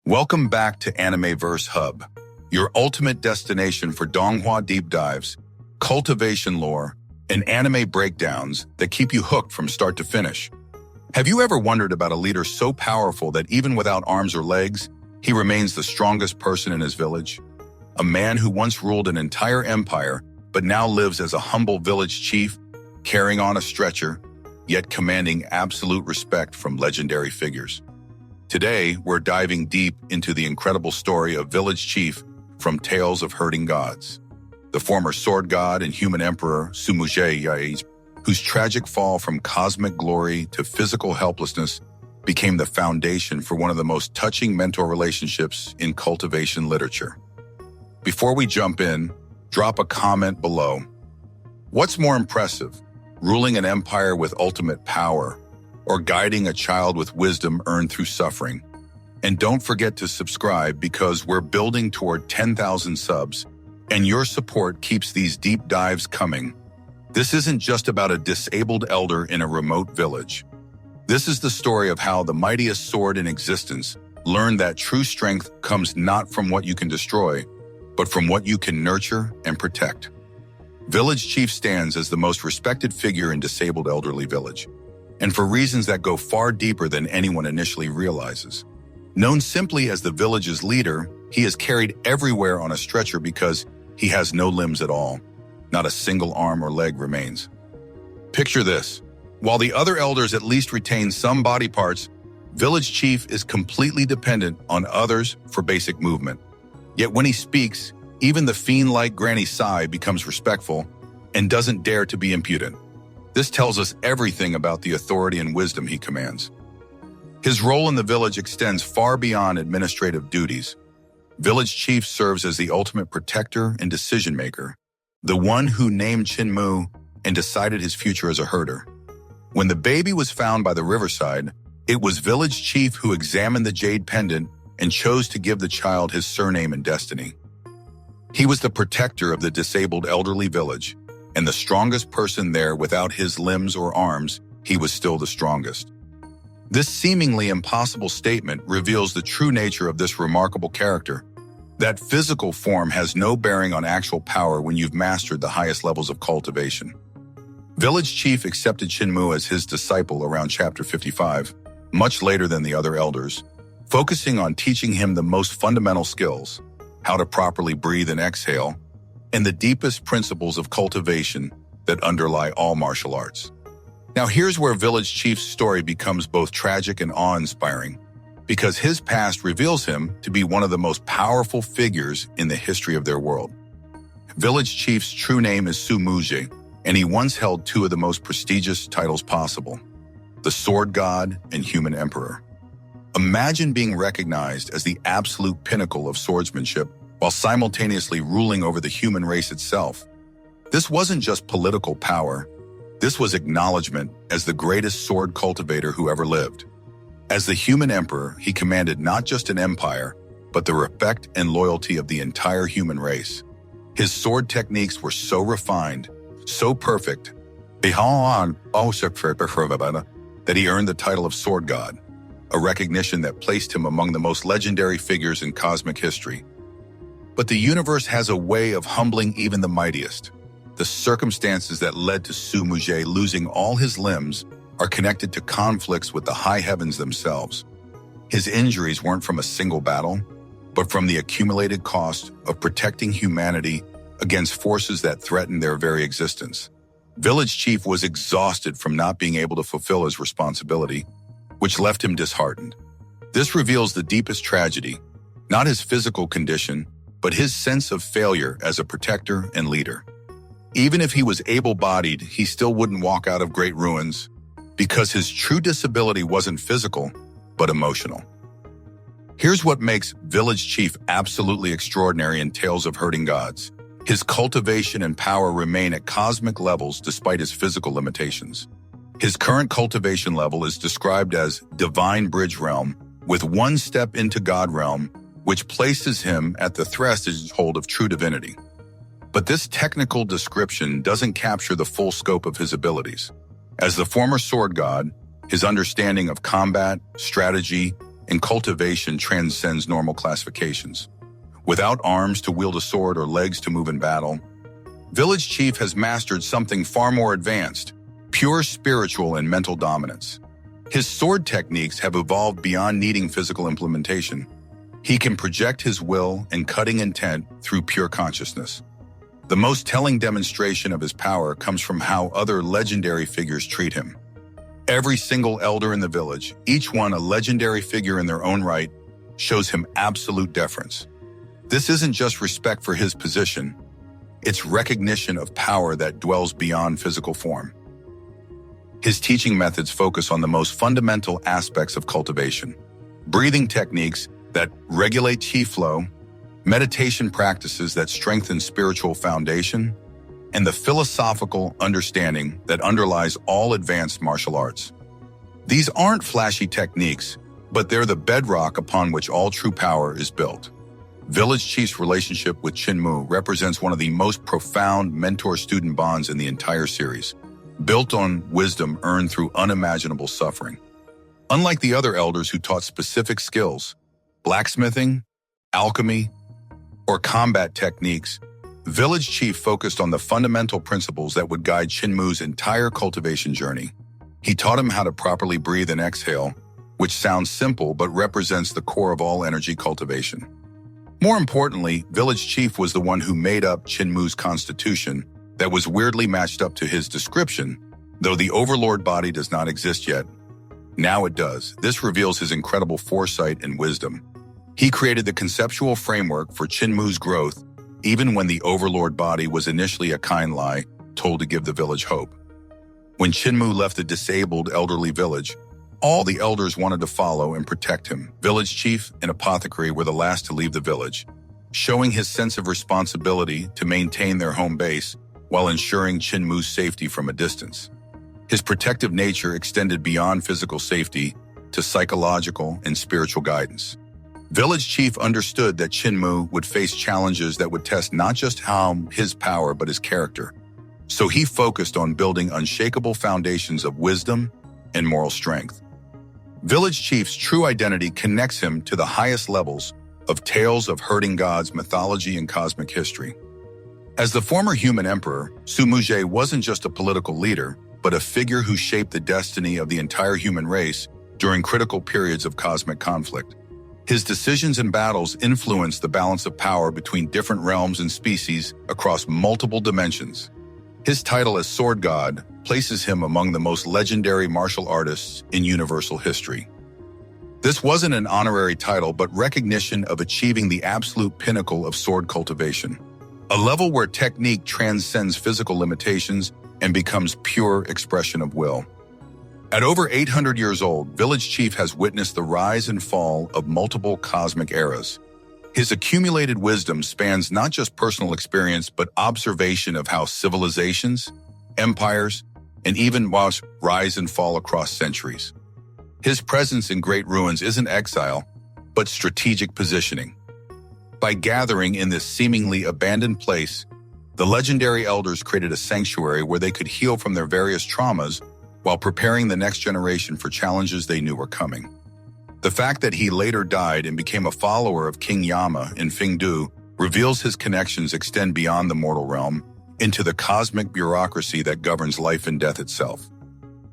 Welcome back to AnimeVerse Hub, your ultimate destination for Donghua deep dives, cultivation lore, and anime breakdowns that keep you hooked from start to finish. Have you ever wondered about a leader so powerful that even without arms or legs, he remains the strongest person in his village? A man who once ruled an entire empire, but now lives as a humble village chief, carrying on a stretcher, yet commanding absolute respect from legendary figures. Today, we're diving deep into the incredible story of Village Chief from Tales of Herding Gods, the former sword god and human emperor Su Muzhe, whose tragic fall from cosmic glory to physical helplessness became the foundation for one of the most touching mentor relationships in cultivation literature. Before we jump in, drop a comment below. What's more impressive, ruling an empire with ultimate power, or guiding a child with wisdom earned through suffering? And don't forget to subscribe because we're building toward 10,000 subs, and your support keeps these deep dives coming. This isn't just about a disabled elder in a remote village. This is the story of how the mightiest sword in existence learned that true strength comes not from what you can destroy, but from what you can nurture and protect. Village Chief stands as the most respected figure in disabled elderly village, and for reasons that go far deeper than anyone initially realizes. Known simply as the village's leader, he is carried everywhere on a stretcher because he has no limbs at all. Not a single arm or leg remains. Picture this. While the other elders at least retain some body parts, Village Chief is completely dependent on others for basic movement. Yet when he speaks, even the fiend-like Granny Sai becomes respectful and doesn't dare to be impudent. This tells us everything about the authority and wisdom he commands. His role in the village extends far beyond administrative duties. Village Chief serves as the ultimate protector and decision-maker, the one who named Qin Mu and decided his future as a herder. When the baby was found by the riverside, it was Village Chief who examined the jade pendant and chose to give the child his surname and destiny. He was the protector of the disabled elderly village, and the strongest person there. Without his limbs or arms, he was still the strongest. This seemingly impossible statement reveals the true nature of this remarkable character. That physical form has no bearing on actual power when you've mastered the highest levels of cultivation. Village Chief accepted Qin Mu as his disciple around chapter 55, much later than the other elders, focusing on teaching him the most fundamental skills, how to properly breathe and exhale, and the deepest principles of cultivation that underlie all martial arts. Now here's where Village Chief's story becomes both tragic and awe-inspiring, because his past reveals him to be one of the most powerful figures in the history of their world. Village Chief's true name is Su Muzhe, and he once held two of the most prestigious titles possible, the Sword God and Human Emperor. Imagine being recognized as the absolute pinnacle of swordsmanship while simultaneously ruling over the human race itself. This wasn't just political power. This was acknowledgement as the greatest sword cultivator who ever lived. As the human emperor, he commanded not just an empire, but the respect and loyalty of the entire human race. His sword techniques were so refined, so perfect, that he earned the title of Sword God, a recognition that placed him among the most legendary figures in cosmic history. But the universe has a way of humbling even the mightiest. The circumstances that led to Su Muzhe losing all his limbs are connected to conflicts with the high heavens themselves. His injuries weren't from a single battle, but from the accumulated cost of protecting humanity against forces that threatened their very existence. Village Chief was exhausted from not being able to fulfill his responsibility, which left him disheartened. This reveals the deepest tragedy, not his physical condition, but his sense of failure as a protector and leader. Even if he was able-bodied, he still wouldn't walk out of great ruins because his true disability wasn't physical, but emotional. Here's what makes Village Chief absolutely extraordinary in Tales of Herding Gods. His cultivation and power remain at cosmic levels despite his physical limitations. His current cultivation level is described as Divine Bridge Realm, with one step into God Realm, which places him at the threshold of true divinity. But this technical description doesn't capture the full scope of his abilities. As the former sword god, his understanding of combat, strategy, and cultivation transcends normal classifications. Without arms to wield a sword or legs to move in battle, Village Chief has mastered something far more advanced, pure spiritual and mental dominance. His sword techniques have evolved beyond needing physical implementation. He can project his will and cutting intent through pure consciousness. The most telling demonstration of his power comes from how other legendary figures treat him. Every single elder in the village, each one a legendary figure in their own right, shows him absolute deference. This isn't just respect for his position, it's recognition of power that dwells beyond physical form. His teaching methods focus on the most fundamental aspects of cultivation: breathing techniques that regulate chi flow, meditation practices that strengthen spiritual foundation, and the philosophical understanding that underlies all advanced martial arts. These aren't flashy techniques, but they're the bedrock upon which all true power is built. Village Chief's relationship with Qin Mu represents one of the most profound mentor-student bonds in the entire series, built on wisdom earned through unimaginable suffering. Unlike the other elders who taught specific skills, blacksmithing, alchemy, or combat techniques, Village Chief focused on the fundamental principles that would guide Qin Mu's entire cultivation journey. He taught him how to properly breathe and exhale, which sounds simple but represents the core of all energy cultivation. More importantly, Village Chief was the one who made up Qin Mu's constitution that was weirdly matched up to his description, though the Overlord body does not exist yet. Now it does. This reveals his incredible foresight and wisdom. He created the conceptual framework for Qin Mu's growth, even when the Overlord body was initially a kind lie told to give the village hope. When Qin Mu left the disabled elderly village, all the elders wanted to follow and protect him. Village Chief and Apothecary were the last to leave the village, showing his sense of responsibility to maintain their home base while ensuring Qin Mu's safety from a distance. His protective nature extended beyond physical safety to psychological and spiritual guidance. Village Chief understood that Qin Mu would face challenges that would test not just his power but his character. So he focused on building unshakable foundations of wisdom and moral strength. Village Chief's true identity connects him to the highest levels of tales of herding gods, mythology, and cosmic history. As the former human emperor, Su Muzhe wasn't just a political leader, but a figure who shaped the destiny of the entire human race during critical periods of cosmic conflict. His decisions and battles influenced the balance of power between different realms and species across multiple dimensions. His title as Sword God places him among the most legendary martial artists in universal history. This wasn't an honorary title, but recognition of achieving the absolute pinnacle of sword cultivation, a level where technique transcends physical limitations and becomes pure expression of will. At over 800 years old, Village Chief has witnessed the rise and fall of multiple cosmic eras. His accumulated wisdom spans not just personal experience, but observation of how civilizations, empires, and even wasps rise and fall across centuries. His presence in great ruins isn't exile, but strategic positioning. By gathering in this seemingly abandoned place, the legendary elders created a sanctuary where they could heal from their various traumas while preparing the next generation for challenges they knew were coming. The fact that he later died and became a follower of King Yama in Fengdu reveals his connections extend beyond the mortal realm into the cosmic bureaucracy that governs life and death itself.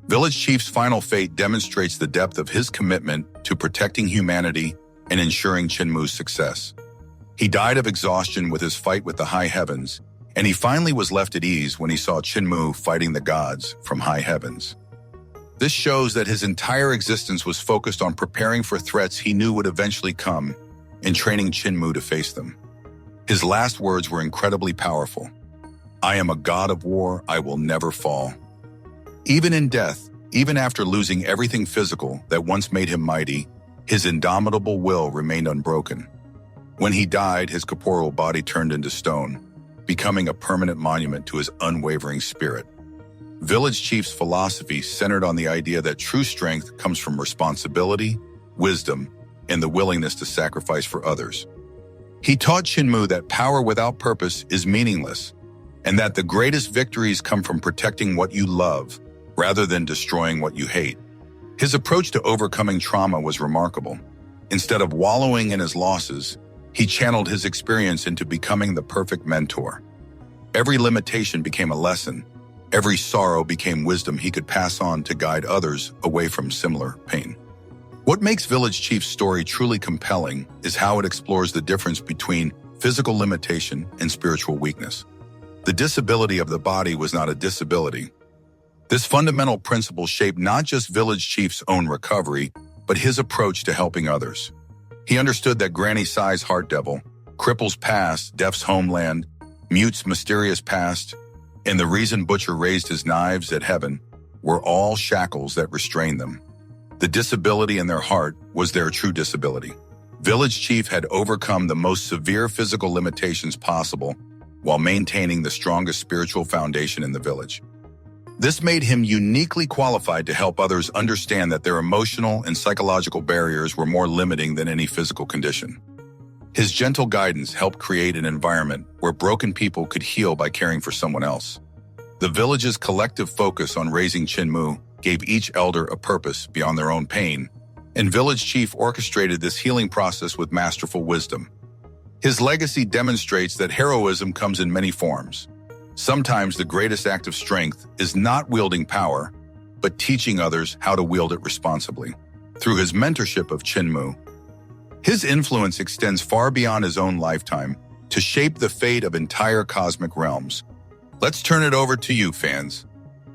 Village Chief's final fate demonstrates the depth of his commitment to protecting humanity and ensuring Qin Mu's success. He died of exhaustion with his fight with the high heavens, and he finally was left at ease when he saw Qin Mu fighting the gods from high heavens. This shows that his entire existence was focused on preparing for threats he knew would eventually come and training Qin Mu to face them. His last words were incredibly powerful. "I am a god of war, I will never fall." Even in death, even after losing everything physical that once made him mighty, his indomitable will remained unbroken. When he died, his corporeal body turned into stone, becoming a permanent monument to his unwavering spirit. Village Chief's philosophy centered on the idea that true strength comes from responsibility, wisdom, and the willingness to sacrifice for others. He taught Qin Mu that power without purpose is meaningless, and that the greatest victories come from protecting what you love rather than destroying what you hate. His approach to overcoming trauma was remarkable. Instead of wallowing in his losses, he channeled his experience into becoming the perfect mentor. Every limitation became a lesson. Every sorrow became wisdom he could pass on to guide others away from similar pain. What makes Village Chief's story truly compelling is how it explores the difference between physical limitation and spiritual weakness. The disability of the body was not a disability. This fundamental principle shaped not just Village Chief's own recovery, but his approach to helping others. He understood that Granny Sai's heart devil, Cripple's past, Deaf's homeland, Mute's mysterious past, and the reason Butcher raised his knives at heaven were all shackles that restrained them. The disability in their heart was their true disability. Village Chief had overcome the most severe physical limitations possible while maintaining the strongest spiritual foundation in the village. This made him uniquely qualified to help others understand that their emotional and psychological barriers were more limiting than any physical condition. His gentle guidance helped create an environment where broken people could heal by caring for someone else. The village's collective focus on raising Qin Mu gave each elder a purpose beyond their own pain, and Village Chief orchestrated this healing process with masterful wisdom. His legacy demonstrates that heroism comes in many forms. Sometimes the greatest act of strength is not wielding power, but teaching others how to wield it responsibly. Through his mentorship of Qin Mu, his influence extends far beyond his own lifetime to shape the fate of entire cosmic realms. Let's turn it over to you, fans.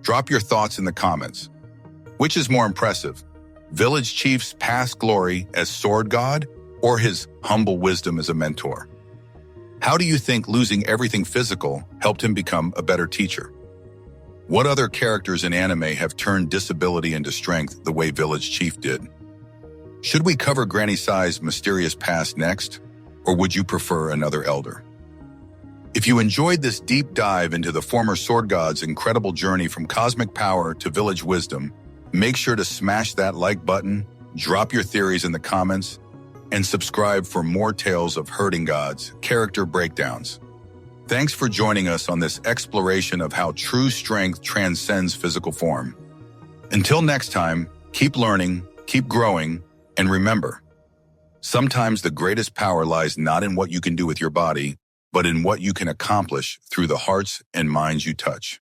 Drop your thoughts in the comments. Which is more impressive, Village Chief's past glory as sword god or his humble wisdom as a mentor? How do you think losing everything physical helped him become a better teacher? What other characters in anime have turned disability into strength the way Village Chief did? Should we cover Granny Sai's mysterious past next, or would you prefer another elder? If you enjoyed this deep dive into the former sword god's incredible journey from cosmic power to village wisdom, make sure to smash that like button, drop your theories in the comments, and subscribe for more tales of herding gods, character breakdowns. Thanks for joining us on this exploration of how true strength transcends physical form. Until next time, keep learning, keep growing, and remember, sometimes the greatest power lies not in what you can do with your body, but in what you can accomplish through the hearts and minds you touch.